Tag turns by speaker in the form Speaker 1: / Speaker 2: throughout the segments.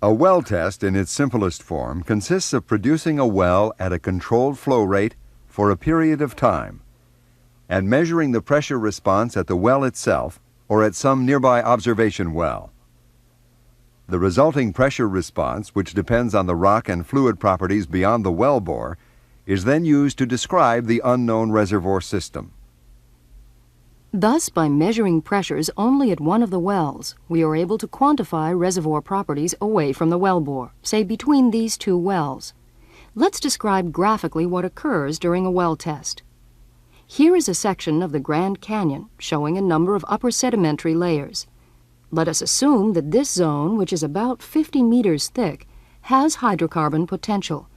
Speaker 1: A well test in its simplest form consists of producing a well at a controlled flow rate for a period of time and measuring the pressure response at the well itself or at some nearby observation well. The resulting pressure response, which depends on the rock and fluid properties beyond the well bore, is then used to describe the unknown reservoir system.
Speaker 2: Thus, by measuring pressures only at one of the wells, we are able to quantify reservoir properties away from the wellbore, say between these two wells. Let's describe graphically what occurs during a well test. Here is a section of the Grand Canyon showing a number of upper sedimentary layers. Let us assume that this zone, which is about 50 meters thick, has hydrocarbon potential,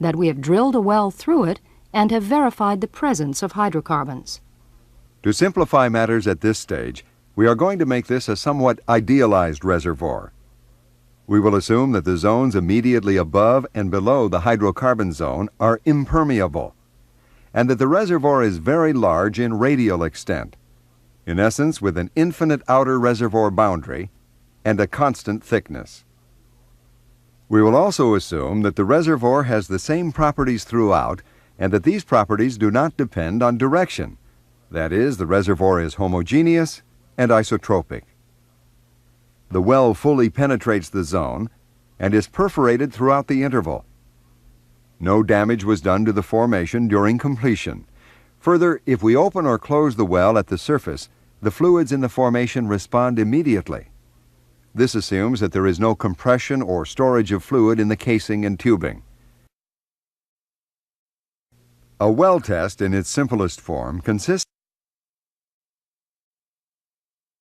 Speaker 2: that we have drilled a well through it and have verified the presence of hydrocarbons.
Speaker 1: To simplify matters at this stage, we are going to make this a somewhat idealized reservoir. We will assume that the zones immediately above and below the hydrocarbon zone are impermeable, and that the reservoir is very large in radial extent, in essence with an infinite outer reservoir boundary and a constant thickness. We will also assume that the reservoir has the same properties throughout and that these properties do not depend on direction. That is, the reservoir is homogeneous and isotropic. The well fully penetrates the zone and is perforated throughout the interval. No damage was done to the formation during completion. Further, if we open or close the well at the surface, the fluids in the formation respond immediately. This assumes that there is no compression or storage of fluid in the casing and tubing. A well test in its simplest form consists